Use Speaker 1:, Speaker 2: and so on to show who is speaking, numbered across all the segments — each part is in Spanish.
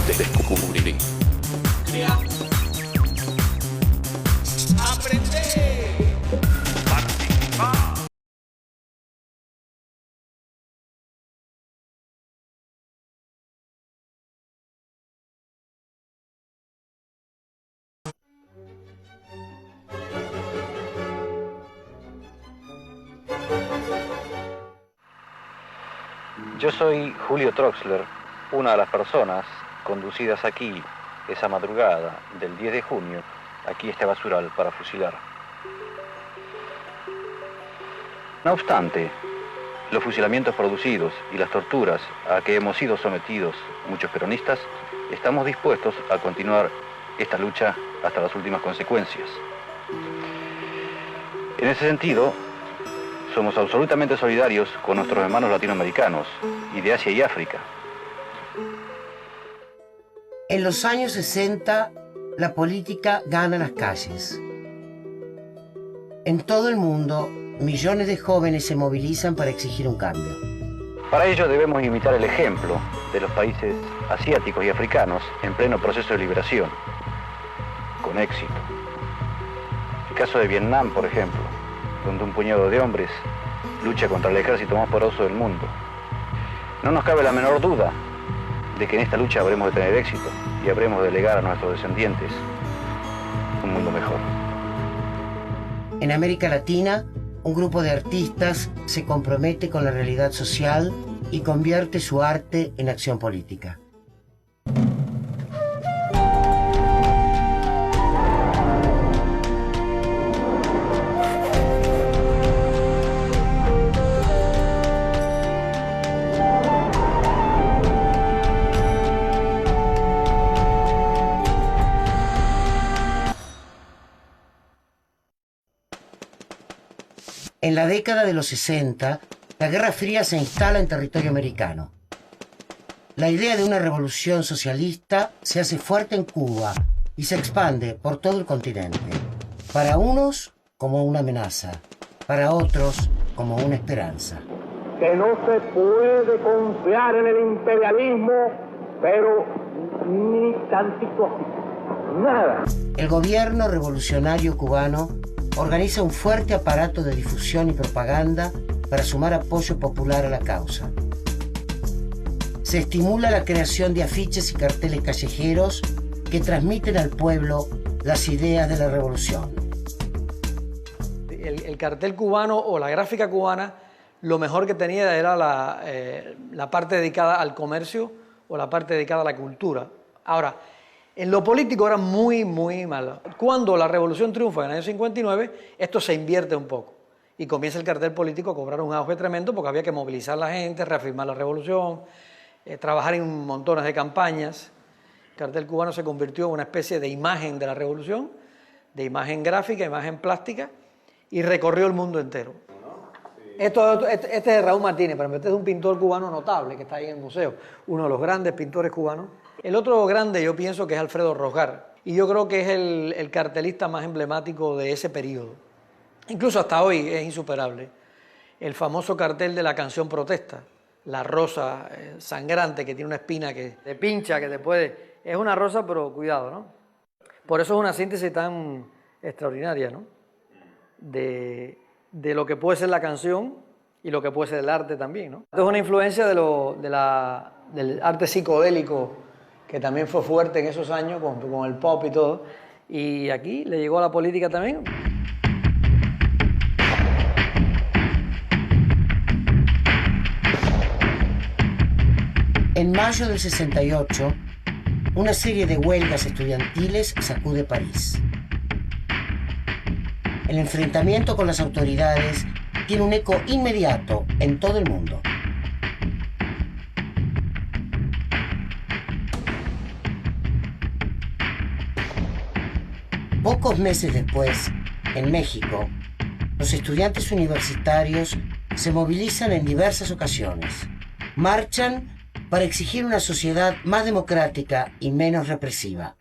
Speaker 1: Descubrí.
Speaker 2: Crear. Aprender.
Speaker 1: Participar.
Speaker 3: Yo soy Julio Troxler, una de las personas conducidas aquí esa madrugada del 10 de junio, aquí a este basural para fusilar. No obstante, los fusilamientos producidos y las torturas a que hemos sido sometidos muchos peronistas, estamos dispuestos a continuar esta lucha hasta las últimas consecuencias. En ese sentido, somos absolutamente solidarios con nuestros hermanos latinoamericanos y de Asia y África.
Speaker 4: En los años 60, la política gana las calles. En todo el mundo, millones de jóvenes se movilizan para exigir un cambio.
Speaker 3: Para ello debemos imitar el ejemplo de los países asiáticos y africanos en pleno proceso de liberación, con éxito. El caso de Vietnam, por ejemplo, donde un puñado de hombres lucha contra el ejército más poderoso del mundo. No nos cabe la menor duda de que en esta lucha habremos de tener éxito y habremos de legar a nuestros descendientes un mundo mejor.
Speaker 4: En América Latina, un grupo de artistas se compromete con la realidad social y convierte su arte en acción política. En la década de los 60, la Guerra Fría se instala en territorio americano. La idea de una revolución socialista se hace fuerte en Cuba y se expande por todo el continente. Para unos, como una amenaza. Para otros, como una esperanza.
Speaker 5: Que no se puede confiar en el imperialismo, pero ni tantito así. Nada.
Speaker 4: El gobierno revolucionario cubano organiza un fuerte aparato de difusión y propaganda para sumar apoyo popular a la causa. Se estimula la creación de afiches y carteles callejeros que transmiten al pueblo las ideas de la revolución.
Speaker 6: El cartel cubano o la gráfica cubana, lo mejor que tenía era la parte dedicada al comercio o la parte dedicada a la cultura. Ahora, en lo político era muy malo. Cuando la revolución triunfa en el año 59, esto se invierte un poco y comienza el cartel político a cobrar un auge tremendo porque había que movilizar a la gente, reafirmar la revolución, trabajar en montones de campañas. El cartel cubano se convirtió en una especie de imagen de la revolución, de imagen gráfica, imagen plástica, y recorrió el mundo entero. Este es de Raúl Martínez, pero este es un pintor cubano notable que está ahí en el museo, uno de los grandes pintores cubanos. El otro grande yo pienso que es Alfredo Rosgar, y yo creo que es el cartelista más emblemático de ese periodo. Incluso hasta hoy es insuperable. El famoso cartel de la canción Protesta, la rosa sangrante que tiene una espina que te pincha, que te puede... Es una rosa, pero cuidado, ¿no? Por eso es una síntesis tan extraordinaria, ¿no? De lo que puede ser la canción y lo que puede ser el arte también, ¿no? Esto es una influencia del arte psicodélico que también fue fuerte en esos años con el pop y todo. Y aquí le llegó a la política también.
Speaker 4: En mayo del 68, una serie de huelgas estudiantiles sacude París. El enfrentamiento con las autoridades tiene un eco inmediato en todo el mundo. Pocos meses después, en México, los estudiantes universitarios se movilizan en diversas ocasiones. Marchan para exigir una sociedad más democrática y menos represiva.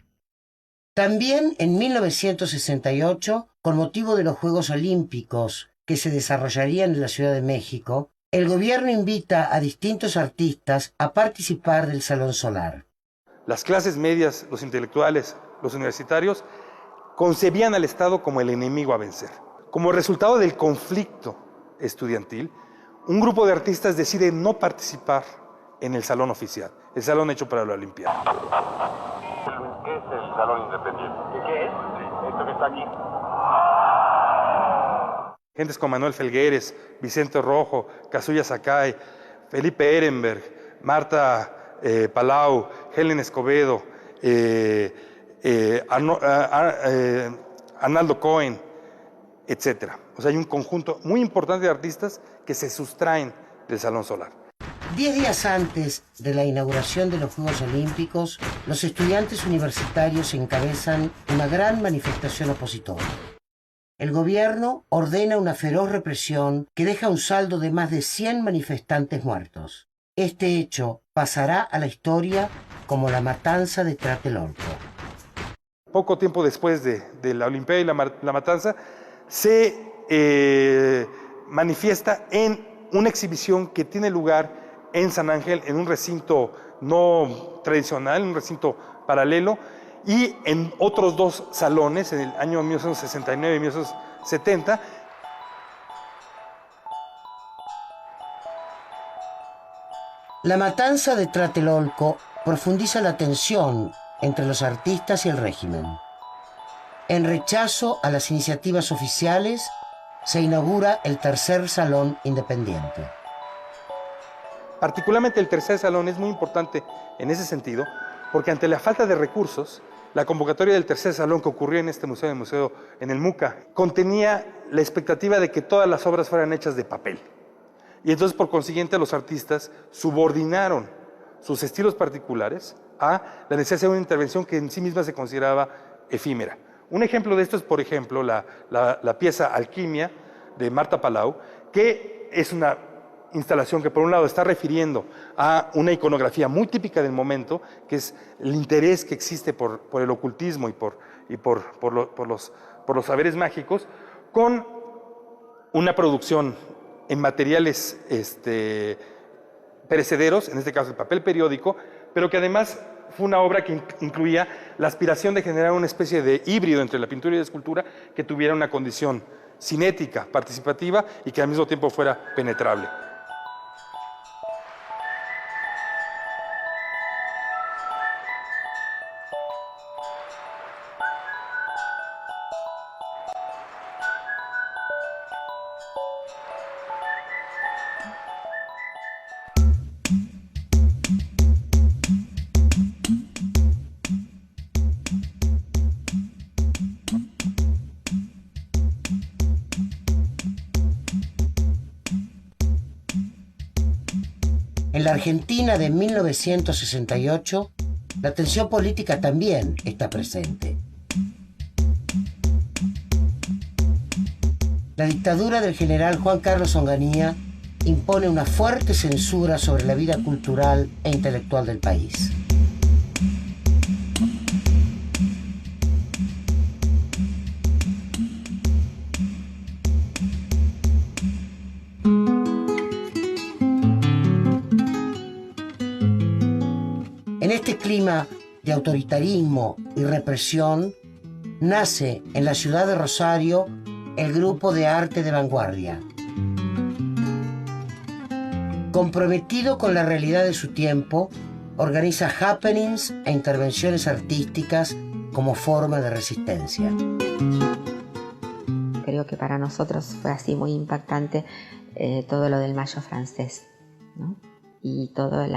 Speaker 4: También en 1968, con motivo de los Juegos Olímpicos que se desarrollarían en la Ciudad de México, el gobierno invita a distintos artistas a participar del Salón Solar.
Speaker 7: Las clases medias, los intelectuales, los universitarios, concebían al Estado como el enemigo a vencer. Como resultado del conflicto estudiantil, un grupo de artistas decide no participar en el salón oficial, el salón hecho para la Olimpiada.
Speaker 8: ¿Qué es el Salón Independiente? ¿Qué es? Sí, esto que está aquí.
Speaker 7: Gentes como Manuel Felgueres, Vicente Rojo, Kazuya Sakai, Felipe Ehrenberg, Marta Palau, Helen Escobedo, Arnaldo Cohen, etc. O sea, hay un conjunto muy importante de artistas que se sustraen del Salón Solar.
Speaker 4: 10 días antes de la inauguración de los Juegos Olímpicos, los estudiantes universitarios encabezan una gran manifestación opositora. El gobierno ordena una feroz represión que deja un saldo de más de 100 manifestantes muertos. Este hecho pasará a la historia como la matanza de Tlatelolco.
Speaker 7: Poco tiempo después de la Olimpiada y la matanza, se manifiesta en una exhibición que tiene lugar en San Ángel, en un recinto no tradicional, un recinto paralelo, y en otros dos salones, en el año 1969 y 1970.
Speaker 4: La matanza de Tlatelolco profundiza la tensión entre los artistas y el régimen. En rechazo a las iniciativas oficiales, se inaugura el tercer Salón Independiente.
Speaker 7: Particularmente el tercer salón es muy importante en ese sentido, porque ante la falta de recursos, la convocatoria del tercer salón que ocurrió en este museo, en el MUCA, contenía la expectativa de que todas las obras fueran hechas de papel. Y entonces, por consiguiente, los artistas subordinaron sus estilos particulares a la necesidad de una intervención que en sí misma se consideraba efímera. Un ejemplo de esto es, por ejemplo, la pieza Alquimia de Marta Palau, que es una instalación que, por un lado, está refiriendo a una iconografía muy típica del momento, que es el interés que existe por el ocultismo y por los saberes mágicos, con una producción en materiales perecederos, en este caso el papel periódico, pero que además fue una obra que incluía la aspiración de generar una especie de híbrido entre la pintura y la escultura que tuviera una condición cinética, participativa y que al mismo tiempo fuera penetrable.
Speaker 4: En la Argentina de 1968, la tensión política también está presente. La dictadura del general Juan Carlos Onganía impone una fuerte censura sobre la vida cultural e intelectual del país. En este clima de autoritarismo y represión, nace en la ciudad de Rosario el Grupo de Arte de Vanguardia. Comprometido con la realidad de su tiempo, organiza happenings e intervenciones artísticas como forma de resistencia.
Speaker 9: Creo que para nosotros fue así muy impactante todo lo del Mayo francés, ¿no? Y todos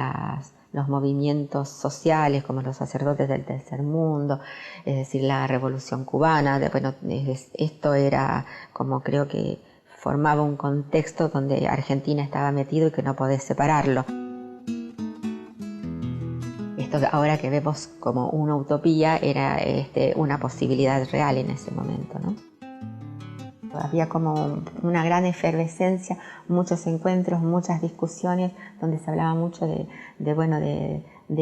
Speaker 9: los movimientos sociales como los sacerdotes del tercer mundo, es decir, la revolución cubana. Esto era como, creo que formaba un contexto donde Argentina estaba metido y que no podés separarlo. Esto ahora que vemos como una utopía era una posibilidad real en ese momento, ¿no? Había como una gran efervescencia, muchos encuentros, muchas discusiones donde se hablaba mucho de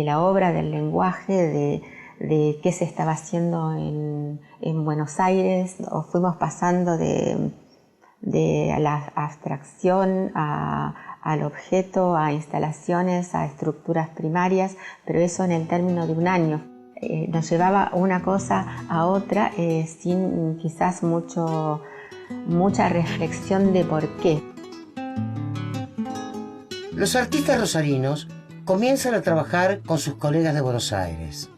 Speaker 9: la obra, del lenguaje, de qué se estaba haciendo en Buenos Aires, o fuimos pasando de la abstracción a al objeto, a instalaciones, a estructuras primarias, pero eso en el término de un año. Nos llevaba una cosa a otra sin quizás mucha reflexión de por qué.
Speaker 4: Los artistas rosarinos comienzan a trabajar con sus colegas de Buenos Aires.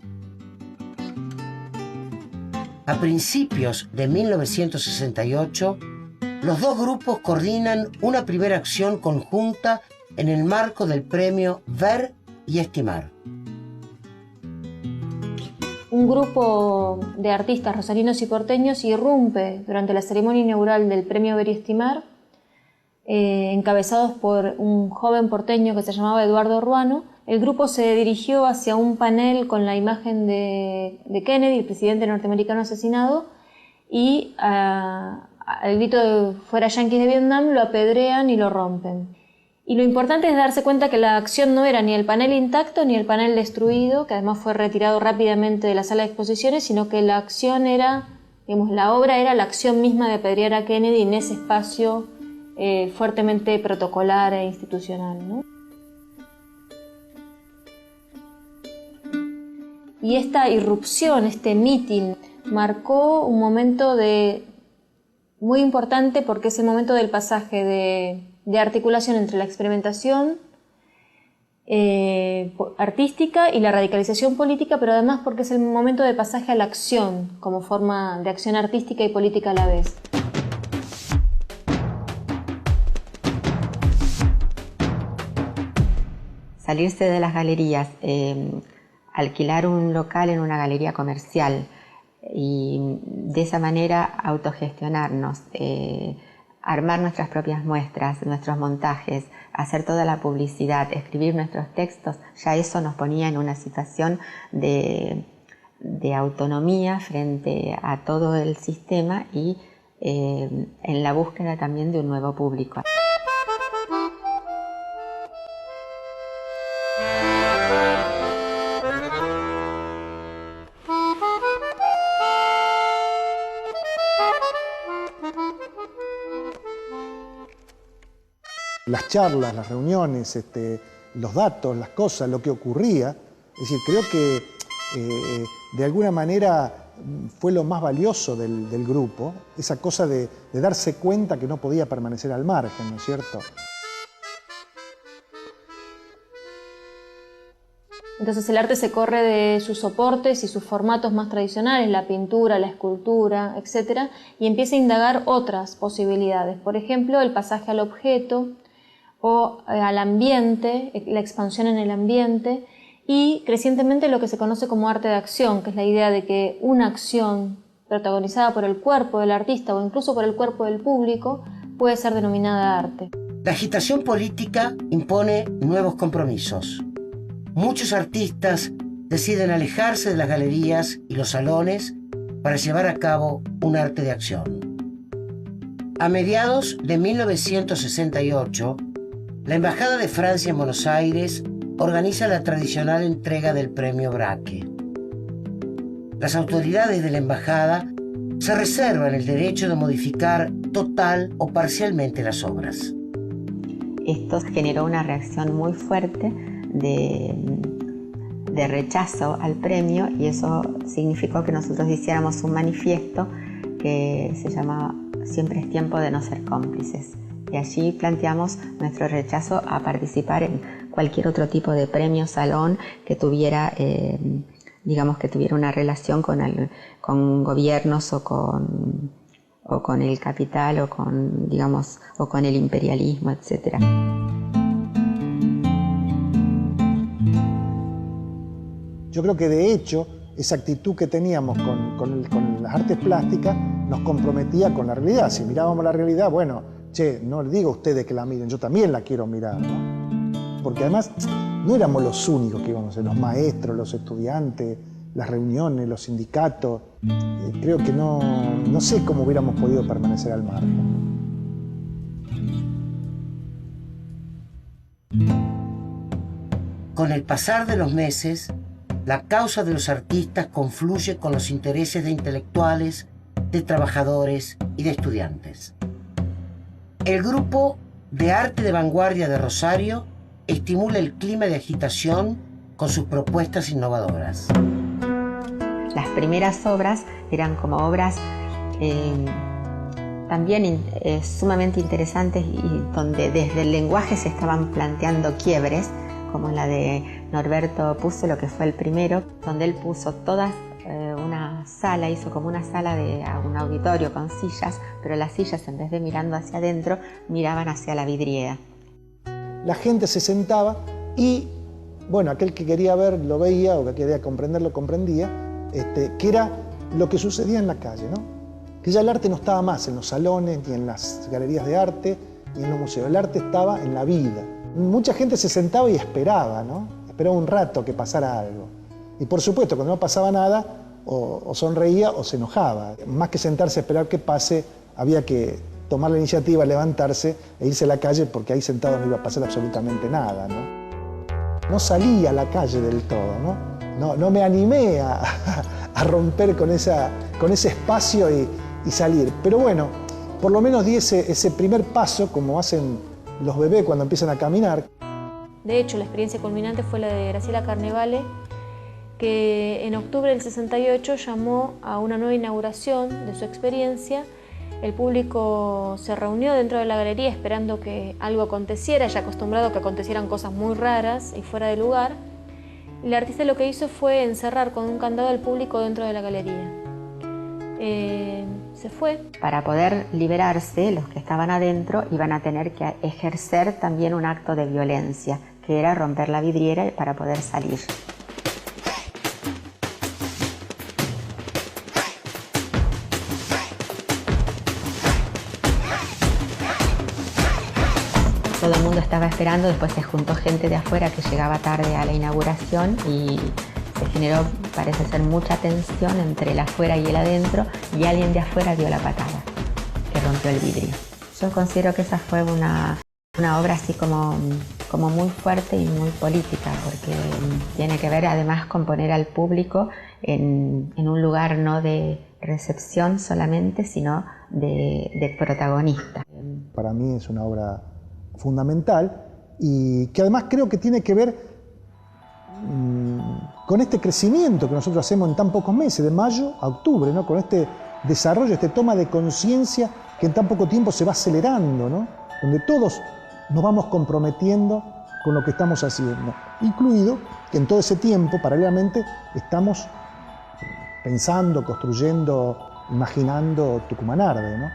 Speaker 4: A principios de 1968, los dos grupos coordinan una primera acción conjunta en el marco del premio Ver y Estimar.
Speaker 10: Un grupo de artistas rosarinos y porteños irrumpe durante la ceremonia inaugural del premio Ver y Estimar, encabezados por un joven porteño que se llamaba Eduardo Ruano. El grupo se dirigió hacia un panel con la imagen de Kennedy, el presidente norteamericano asesinado, y al grito de "fuera yanquis de Vietnam" lo apedrean y lo rompen. Y lo importante es darse cuenta que la acción no era ni el panel intacto ni el panel destruido, que además fue retirado rápidamente de la sala de exposiciones, sino que la acción era, digamos, la obra era la acción misma de apedrear a Kennedy en ese espacio fuertemente protocolar e institucional, ¿no? Y esta irrupción, este mitin, marcó un momento muy importante, porque es el momento del pasaje de articulación entre la experimentación artística y la radicalización política, pero además porque es el momento de pasaje a la acción como forma de acción artística y política a la vez.
Speaker 9: Salirse de las galerías, alquilar un local en una galería comercial y de esa manera autogestionarnos, armar nuestras propias muestras, nuestros montajes, hacer toda la publicidad, escribir nuestros textos, ya eso nos ponía en una situación de autonomía frente a todo el sistema y en la búsqueda también de un nuevo público.
Speaker 11: Las charlas, las reuniones, los datos, las cosas, lo que ocurría. Es decir, creo que de alguna manera fue lo más valioso del grupo, esa cosa de darse cuenta que no podía permanecer al margen, ¿no es cierto?
Speaker 10: Entonces el arte se corre de sus soportes y sus formatos más tradicionales, la pintura, la escultura, etc., y empieza a indagar otras posibilidades. Por ejemplo, el pasaje al objeto o al ambiente, la expansión en el ambiente, y crecientemente lo que se conoce como arte de acción, que es la idea de que una acción protagonizada por el cuerpo del artista o incluso por el cuerpo del público puede ser denominada arte.
Speaker 4: La agitación política impone nuevos compromisos. Muchos artistas deciden alejarse de las galerías y los salones para llevar a cabo un arte de acción. A mediados de 1968, la Embajada de Francia en Buenos Aires organiza la tradicional entrega del premio Braque. Las autoridades de la embajada se reservan el derecho de modificar total o parcialmente las obras.
Speaker 9: Esto generó una reacción muy fuerte de rechazo al premio, y eso significó que nosotros hiciéramos un manifiesto que se llamaba "Siempre es tiempo de no ser cómplices". Y allí planteamos nuestro rechazo a participar en cualquier otro tipo de premio, salón que tuviera, digamos, que tuviera una relación con gobiernos o con el capital o con el imperialismo, etc.
Speaker 11: Yo creo que de hecho esa actitud que teníamos con las artes plásticas nos comprometía con la realidad. Si mirábamos la realidad, bueno, no les digo a ustedes que la miren, yo también la quiero mirar, ¿no? Porque además no éramos los únicos que íbamos a ser, los maestros, los estudiantes, las reuniones, los sindicatos. Creo que no sé cómo hubiéramos podido permanecer al margen.
Speaker 4: Con el pasar de los meses, la causa de los artistas confluye con los intereses de intelectuales, de trabajadores y de estudiantes. El grupo de arte de vanguardia de Rosario estimula el clima de agitación con sus propuestas innovadoras.
Speaker 9: Las primeras obras eran como obras también sumamente interesantes y donde desde el lenguaje se estaban planteando quiebres, como la de Norberto Puzo, que fue el primero, donde él puso todas una sala, hizo como una sala de un auditorio con sillas, pero las sillas en vez de mirando hacia adentro, miraban hacia la vidriera.
Speaker 11: La gente se sentaba y, bueno, aquel que quería ver lo veía, o que quería comprender lo comprendía, que era lo que sucedía en la calle, ¿no? Que ya el arte no estaba más en los salones, ni en las galerías de arte, ni en los museos. El arte estaba en la vida. Mucha gente se sentaba y esperaba, ¿no? Esperaba un rato que pasara algo. Y por supuesto, cuando no pasaba nada, o sonreía o se enojaba. Más que sentarse a esperar que pase, había que tomar la iniciativa, levantarse e irse a la calle, porque ahí sentado no iba a pasar absolutamente nada, ¿no? No salí a la calle del todo, ¿no? No me animé a romper con ese espacio y salir. Pero bueno, por lo menos di ese primer paso, como hacen los bebés cuando empiezan a caminar.
Speaker 10: De hecho, la experiencia culminante fue la de Graciela Carnevale, que en octubre del 68 llamó a una nueva inauguración de su experiencia. El público se reunió dentro de la galería esperando que algo aconteciera, ya acostumbrado a que acontecieran cosas muy raras y fuera de lugar. Y la artista lo que hizo fue encerrar con un candado al público dentro de la galería. Se fue.
Speaker 9: Para poder liberarse, los que estaban adentro iban a tener que ejercer también un acto de violencia, que era romper la vidriera para poder salir. Todo el mundo estaba esperando, después se juntó gente de afuera que llegaba tarde a la inauguración y se generó, parece ser, mucha tensión entre el afuera y el adentro, y alguien de afuera dio la patada, que rompió el vidrio. Yo considero que esa fue una obra así como muy fuerte y muy política, porque tiene que ver además con poner al público en un lugar no de recepción solamente, sino de protagonista.
Speaker 11: Para mí es una obra fundamental y que además creo que tiene que ver con este crecimiento que nosotros hacemos en tan pocos meses, de mayo a octubre, ¿no? Con este desarrollo, este toma de conciencia que en tan poco tiempo se va acelerando, ¿no? Donde todos nos vamos comprometiendo con lo que estamos haciendo, incluido que en todo ese tiempo, paralelamente, estamos pensando, construyendo, imaginando Tucumán Arde, ¿no?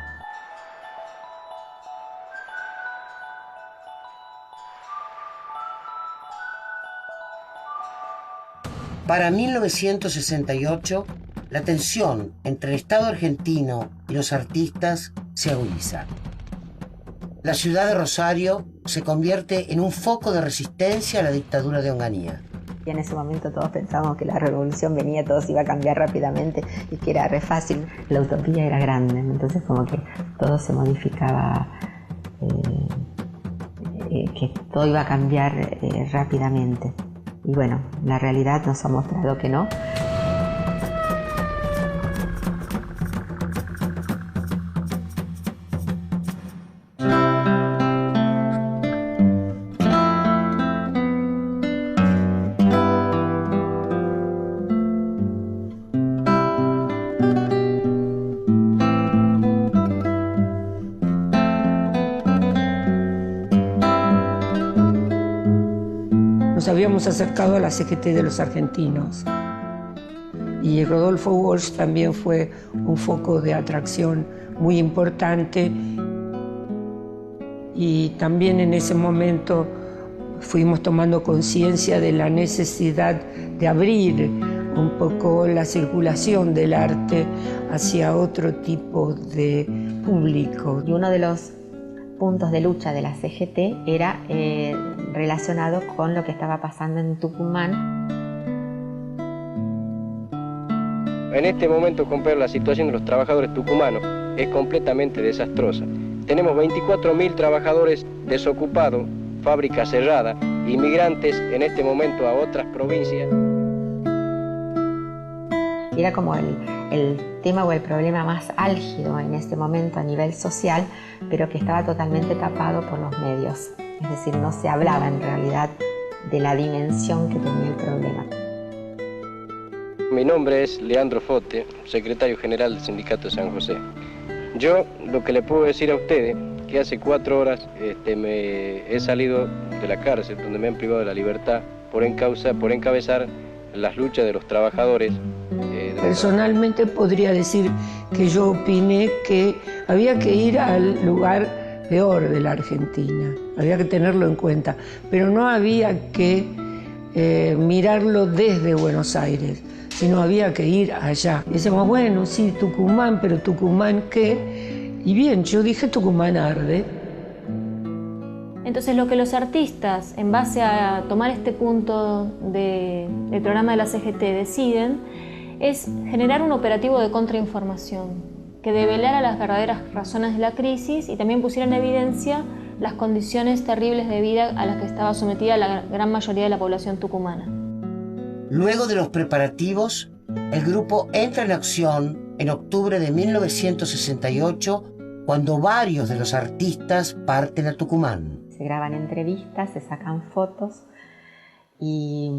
Speaker 4: Para 1968, la tensión entre el Estado argentino y los artistas se agudiza. La ciudad de Rosario se convierte en un foco de resistencia a la dictadura de Onganía.
Speaker 9: Y en ese momento todos pensábamos que la revolución venía, todo se iba a cambiar rápidamente y que era re fácil. La utopía era grande, entonces como que todo se modificaba, que todo iba a cambiar rápidamente. Y bueno, la realidad nos ha mostrado que no.
Speaker 12: Nos habíamos acercado a la CGT de los argentinos y Rodolfo Walsh también fue un foco de atracción muy importante, y también en ese momento fuimos tomando conciencia de la necesidad de abrir un poco la circulación del arte hacia otro tipo de público.
Speaker 9: Y uno de los puntos de lucha de la CGT era relacionado con lo que estaba pasando en Tucumán.
Speaker 13: En este momento, comparar la situación de los trabajadores tucumanos es completamente desastrosa. Tenemos 24.000 trabajadores desocupados, fábricas cerradas, inmigrantes en este momento a otras provincias.
Speaker 9: Era como el tema o el problema más álgido en este momento a nivel social, pero que estaba totalmente tapado por los medios. Es decir, no se hablaba en realidad de la dimensión que tenía el problema.
Speaker 13: Mi nombre es Leandro Fote, secretario general del Sindicato de San José. Yo lo que le puedo decir a ustedes, que hace 4 horas me he salido de la cárcel, donde me han privado de la libertad, por encabezar las luchas de los trabajadores.
Speaker 12: Personalmente podría decir que yo opiné que había que ir al lugar peor de la Argentina, había que tenerlo en cuenta, pero no había que mirarlo desde Buenos Aires, sino había que ir allá. Y decíamos, bueno, sí, Tucumán, pero ¿Tucumán qué? Y bien, yo dije Tucumán arde.
Speaker 10: Entonces lo que los artistas, en base a tomar este punto del programa de la CGT, deciden es generar un operativo de contrainformación que develara las verdaderas razones de la crisis y también pusiera en evidencia las condiciones terribles de vida a las que estaba sometida la gran mayoría de la población tucumana.
Speaker 4: Luego de los preparativos, el grupo entra en acción en octubre de 1968, cuando varios de los artistas parten a Tucumán.
Speaker 9: Se graban entrevistas, se sacan fotos y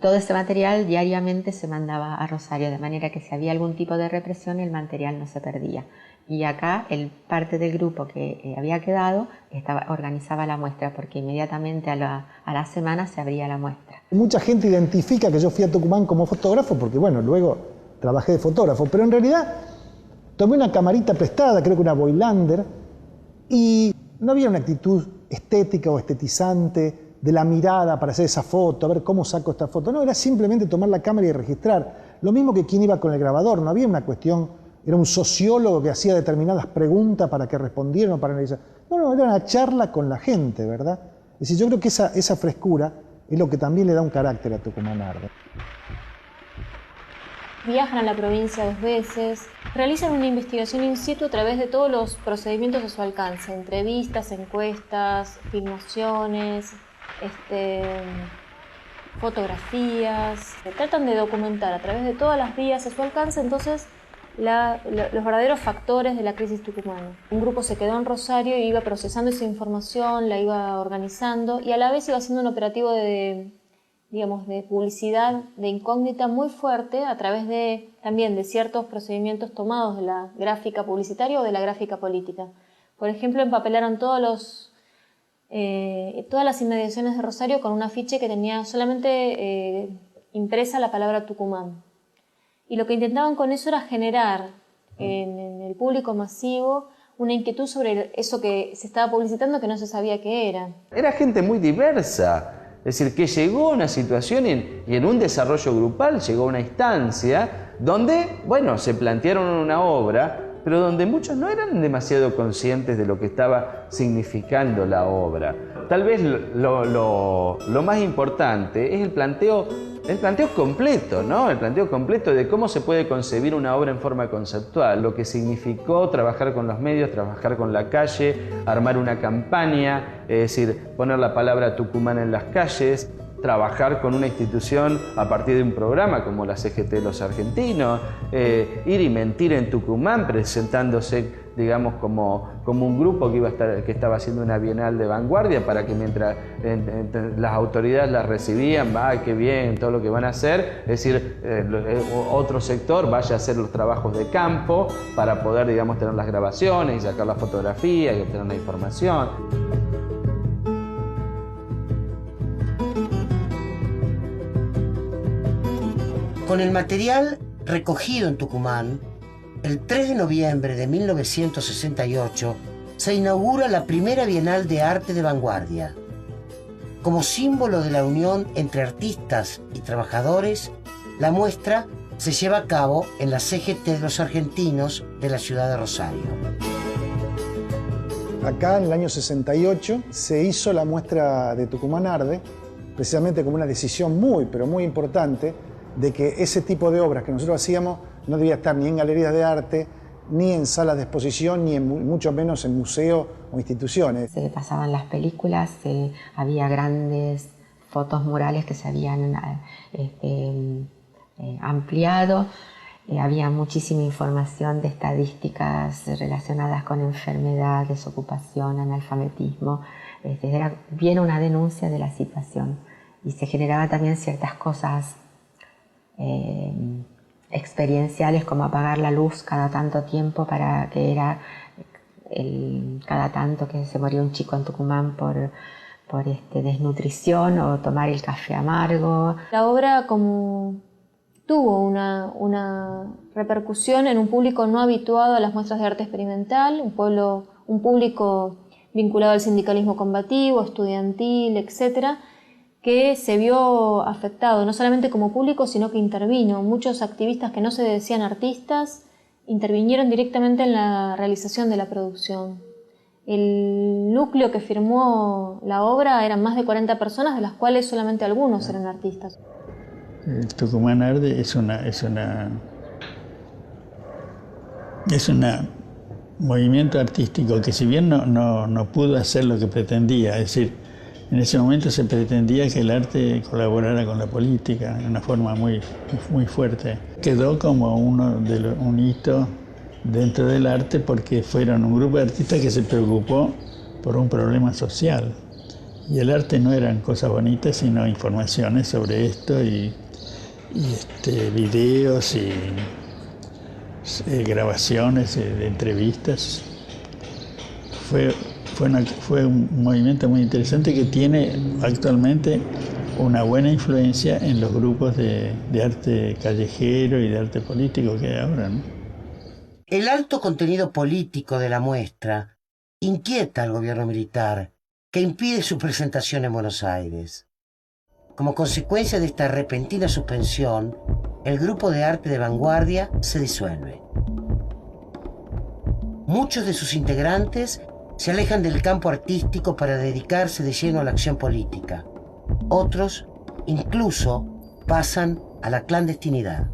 Speaker 9: todo ese material diariamente se mandaba a Rosario, de manera que si había algún tipo de represión el material no se perdía. Y acá parte del grupo que había quedado organizaba la muestra, porque inmediatamente a la semana se abría la muestra.
Speaker 11: Mucha gente identifica que yo fui a Tucumán como fotógrafo porque, bueno, luego trabajé de fotógrafo, pero en realidad tomé una camarita prestada, creo que una Voigtlander, y no había una actitud estética o estetizante de la mirada para hacer esa foto, a ver cómo saco esta foto. No, era simplemente tomar la cámara y registrar. Lo mismo que quien iba con el grabador, no había una cuestión, era un sociólogo que hacía determinadas preguntas para que respondieran o para analizar. No, era una charla con la gente, ¿verdad? Es decir, yo creo que esa frescura es lo que también le da un carácter a Tucumán arde.
Speaker 10: Viajan a la provincia 2 veces, realizan una investigación in situ a través de todos los procedimientos a su alcance, entrevistas, encuestas, filmaciones, fotografías. Tratan de documentar a través de todas las vías a su alcance entonces los verdaderos factores de la crisis tucumana. Un grupo se quedó en Rosario y iba procesando esa información, la iba organizando y a la vez iba haciendo un operativo de publicidad, de incógnita muy fuerte a través también de ciertos procedimientos tomados de la gráfica publicitaria o de la gráfica política. Por ejemplo, empapelaron todas las inmediaciones de Rosario con un afiche que tenía solamente impresa la palabra Tucumán. Y lo que intentaban con eso era generar en el público masivo una inquietud sobre eso que se estaba publicitando que no se sabía qué era.
Speaker 14: Era gente muy diversa. Es decir, que llegó a una situación y en un desarrollo grupal llegó a una instancia donde, bueno, se plantearon una obra, pero donde muchos no eran demasiado conscientes de lo que estaba significando la obra. Tal vez lo más importante es el planteo completo, ¿no? El planteo completo de cómo se puede concebir una obra en forma conceptual, lo que significó trabajar con los medios, trabajar con la calle, armar una campaña, es decir, poner la palabra Tucumán en las calles, trabajar con una institución a partir de un programa como la CGT de los Argentinos, ir y mentir en Tucumán presentándose, digamos, como un grupo que estaba haciendo una bienal de vanguardia para que mientras las autoridades las recibían, qué bien, todo lo que van a hacer, es decir, otro sector vaya a hacer los trabajos de campo para poder, digamos, tener las grabaciones y sacar las fotografías y obtener la información.
Speaker 4: Con el material recogido en Tucumán, el 3 de noviembre de 1968 se inaugura la primera Bienal de Arte de Vanguardia. Como símbolo de la unión entre artistas y trabajadores, la muestra se lleva a cabo en la CGT de los Argentinos de la ciudad de Rosario.
Speaker 11: Acá en el año 68 se hizo la muestra de Tucumán arde, precisamente como una decisión pero muy importante, de que ese tipo de obras que nosotros hacíamos no debía estar ni en galerías de arte, ni en salas de exposición, ni mucho menos en museos o instituciones.
Speaker 9: Se pasaban las películas, había grandes fotos murales que se habían ampliado. Había muchísima información de estadísticas relacionadas con enfermedad, desocupación, analfabetismo. Era bien una denuncia de la situación y se generaban también ciertas cosas experienciales, como apagar la luz cada tanto tiempo, para que era cada tanto que se moría un chico en Tucumán por desnutrición, o tomar el café amargo.
Speaker 10: La obra tuvo una repercusión en un público no habituado a las muestras de arte experimental, un público vinculado al sindicalismo combativo, estudiantil, etc., que se vio afectado no solamente como público, sino que intervino. Muchos activistas que no se decían artistas intervinieron directamente en la realización de la producción. El núcleo que firmó la obra eran más de 40 personas, de las cuales solamente algunos eran artistas.
Speaker 15: El Tucumán Arde es un movimiento artístico que, si bien no pudo hacer lo que pretendía, es decir, en ese momento se pretendía que el arte colaborara con la política de una forma muy fuerte. Quedó como un hito dentro del arte, porque fueron un grupo de artistas que se preocupó por un problema social. Y el arte no eran cosas bonitas, sino informaciones sobre esto y videos y grabaciones de entrevistas. Fue un movimiento muy interesante que tiene actualmente una buena influencia en los grupos de arte callejero y de arte político que hay ahora, ¿no?
Speaker 4: El alto contenido político de la muestra inquieta al gobierno militar, que impide su presentación en Buenos Aires. Como consecuencia de esta repentina suspensión, el grupo de arte de vanguardia se disuelve. Muchos de sus integrantes se alejan del campo artístico para dedicarse de lleno a la acción política. Otros, incluso, pasan a la clandestinidad.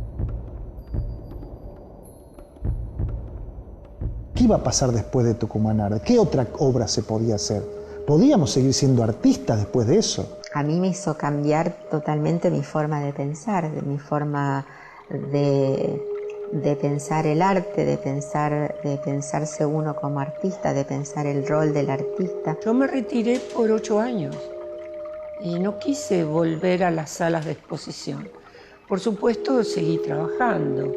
Speaker 11: ¿Qué iba a pasar después de Tucumán Arde? ¿Qué otra obra se podía hacer? ¿Podíamos seguir siendo artistas después de eso?
Speaker 9: A mí me hizo cambiar totalmente mi forma de pensar, mi forma de pensar el arte, de pensarse uno como artista, de pensar el rol del artista.
Speaker 12: Yo me retiré por 8 años y no quise volver a las salas de exposición. Por supuesto, seguí trabajando.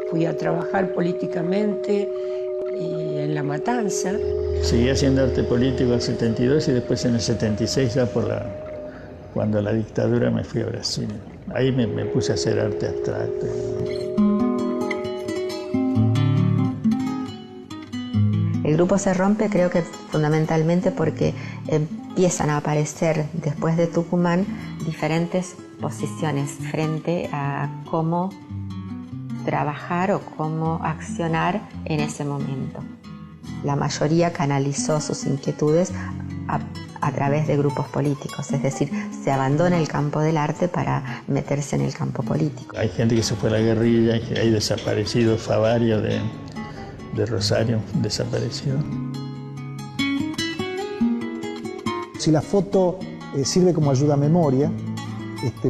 Speaker 12: Fui a trabajar políticamente en La Matanza.
Speaker 15: Seguí haciendo arte político en el 72 y después en el 76, ya cuando la dictadura, me fui a Brasil. Ahí me puse a hacer arte abstracto.
Speaker 9: El grupo se rompe, creo que fundamentalmente porque empiezan a aparecer después de Tucumán diferentes posiciones frente a cómo trabajar o cómo accionar en ese momento. La mayoría canalizó sus inquietudes a través de grupos políticos, es decir, se abandona el campo del arte para meterse en el campo político.
Speaker 15: Hay gente que se fue a la guerrilla, hay desaparecido Favario de Rosario, desaparecido.
Speaker 11: Si la foto sirve como ayuda a memoria,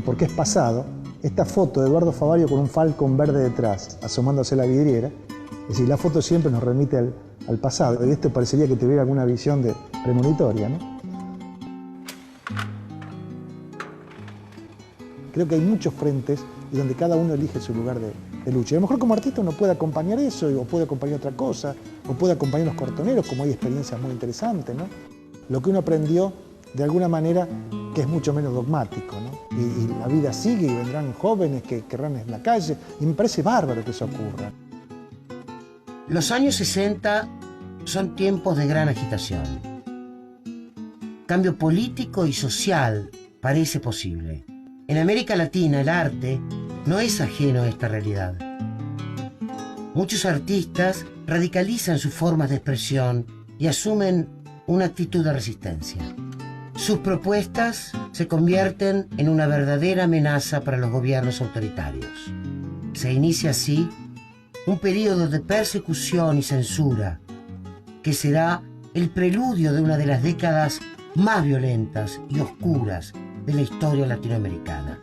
Speaker 11: porque es pasado, esta foto de Eduardo Favario con un falcón verde detrás, asomándose a la vidriera, es decir, la foto siempre nos remite al pasado, y esto parecería que tuviera alguna visión premonitoria, ¿no? Creo que hay muchos frentes y donde cada uno elige su lugar de lucha. Y a lo mejor como artista uno puede acompañar eso, o puede acompañar otra cosa, o puede acompañar los cartoneros, como hay experiencias muy interesantes, ¿no? Lo que uno aprendió de alguna manera que es mucho menos dogmático, ¿no? Y la vida sigue y vendrán jóvenes que querrán en la calle, y me parece bárbaro que eso ocurra.
Speaker 4: Los años 60 son tiempos de gran agitación. Cambio político y social parece posible. En América Latina el arte no es ajeno a esta realidad. Muchos artistas radicalizan sus formas de expresión y asumen una actitud de resistencia. Sus propuestas se convierten en una verdadera amenaza para los gobiernos autoritarios. Se inicia así un periodo de persecución y censura que será el preludio de una de las décadas más violentas y oscuras de la historia latinoamericana.